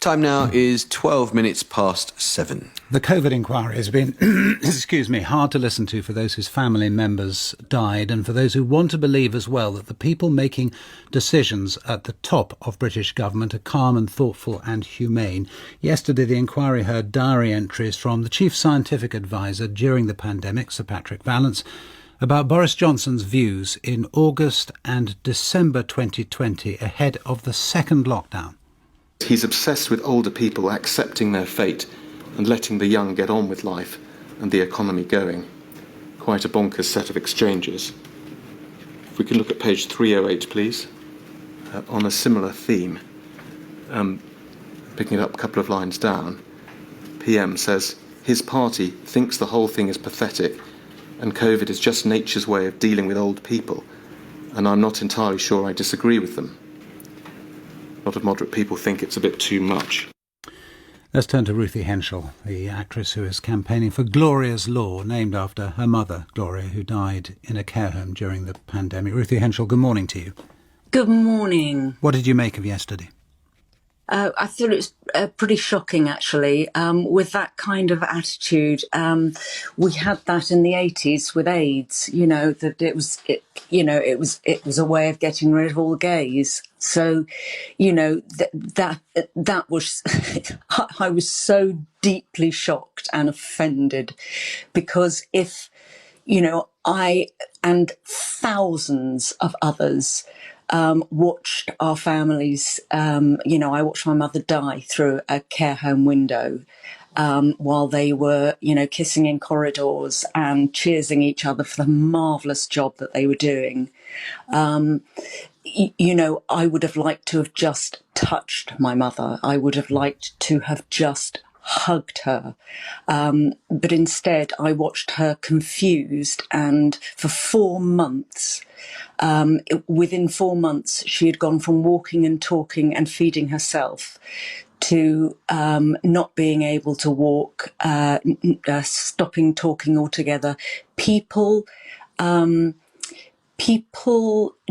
Time now is 12 minutes past 7. The COVID inquiry has been, hard to listen to for those whose family members died and for those who want to believe as well that the people making decisions at the top of British government are calm and thoughtful and humane. Yesterday, the inquiry heard diary entries from the Chief Scientific Advisor during the pandemic, Sir Patrick Vallance, about Boris Johnson's views in August and December 2020 ahead of the second lockdown. He's obsessed with older people accepting their fate and letting the young get on with life and the economy going. Quite a bonkers set of exchanges. If we could look at page 308, please, on a similar theme. Picking it up a couple of lines down, PM says, his party thinks the whole thing is pathetic and COVID is just nature's way of dealing with old people, and I'm not entirely sure I disagree with them. A lot of moderate people think it's a bit too much. Let's turn to Ruthie Henshall, the actress who is campaigning for Gloria's Law, named after her mother, Gloria, who died in a care home during the pandemic. Ruthie Henshall, good morning to you. Good morning. What did you make of yesterday? I thought it was pretty shocking, actually. With that kind of attitude, we had that in the 80s with AIDS. You know that it was a way of getting rid of all gays. So, you know that was I was so deeply shocked and offended because if I and thousands of others watched our families, I watched my mother die through a care home window while they were, kissing in corridors and cheersing each other for the marvellous job that they were doing. I would have liked to have just touched my mother. I would have liked to have just hugged her. But instead, I watched her confused, and for 4 months, within 4 months, she had gone from walking and talking and feeding herself to not being able to walk, stopping talking altogether. People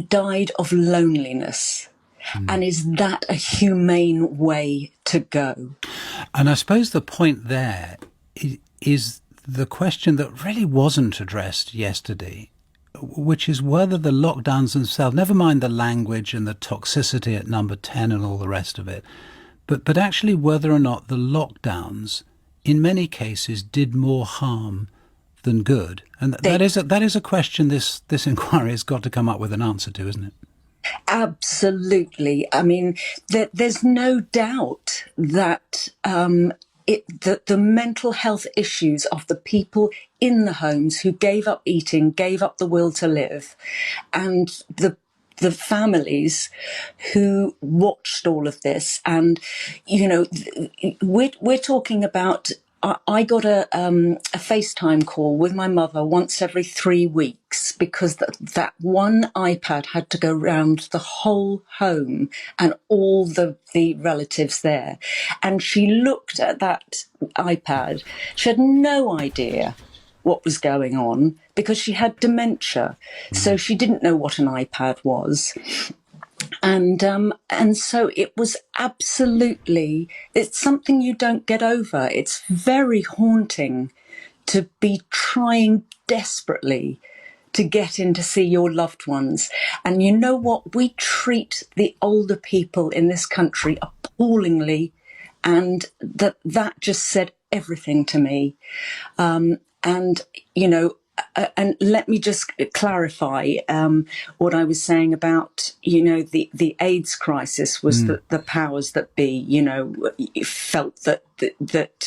died of loneliness. And is that a humane way to go? And I suppose the point there is the question that really wasn't addressed yesterday, which is whether the lockdowns themselves, never mind the language and the toxicity at number 10 and all the rest of it, but actually whether or not the lockdowns, in many cases, did more harm than good. And that is a question this inquiry has got to come up with an answer to, isn't it? Absolutely. I mean, there's no doubt that the mental health issues of the people in the homes who gave up eating, gave up the will to live, and the families who watched all of this. And, we're talking about, I got a FaceTime call with my mother once every 3 weeks because that one iPad had to go round the whole home and all the relatives there. And she looked at that iPad. She had no idea what was going on because she had dementia. So she didn't know what an iPad was. And so it was absolutely, it's something you don't get over. It's very haunting to be trying desperately to get in to see your loved ones. And you know what? We treat the older people in this country appallingly. And that just said everything to me. And let me just clarify what I was saying about, the AIDS crisis was that the powers that be, felt that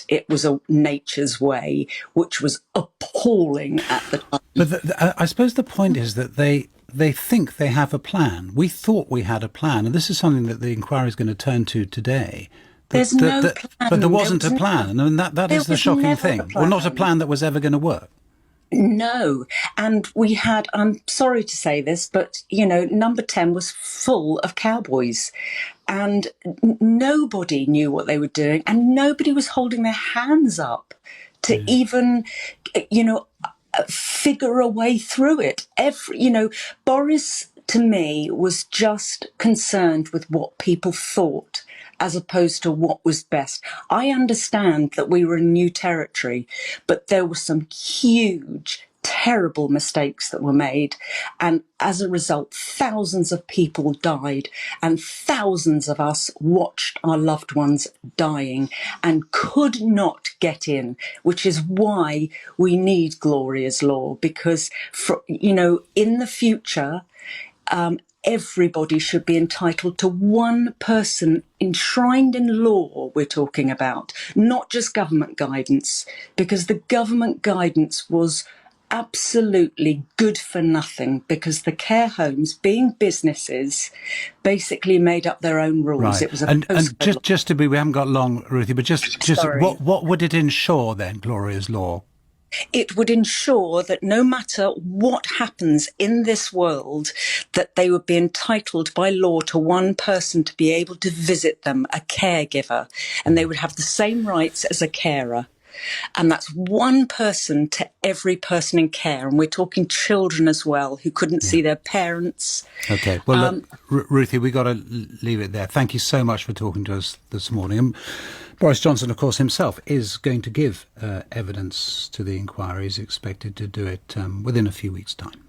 it was a nature's way, which was appalling at the time. But I suppose the point is that they think they have a plan. We thought we had a plan, and this is something that the inquiry is going to turn to today. There's no plan. But there wasn't a plan, and that is the shocking thing. Well, not a plan that was ever going to work. No. And we had, I'm sorry to say this, but, number 10 was full of cowboys and nobody knew what they were doing and nobody was holding their hands up to even, figure a way through it. Boris, to me, was just concerned with what people thought. as opposed to what was best. I understand that we were in new territory, but there were some huge, terrible mistakes that were made, and as a result thousands of people died, and thousands of us watched our loved ones dying and could not get in, which is why we need Gloria's law, because in the future everybody should be entitled to one person enshrined in law. We're talking about not just government guidance, because the government guidance was absolutely good for nothing, because the care homes, being businesses, basically made up their own rules. Right. It was and just to be, we haven't got long, Ruthie, but just Sorry. what would it ensure then, Gloria's law? It would ensure that no matter what happens in this world, that they would be entitled by law to one person to be able to visit them, a caregiver, and they would have the same rights as a carer. And that's one person to every person in care. And we're talking children as well, who couldn't see their parents. Okay. Well, look, Ruthie, we've got to leave it there. Thank you so much for talking to us this morning. And Boris Johnson, of course, himself is going to give evidence to the inquiry. He's expected to do it within a few weeks' time.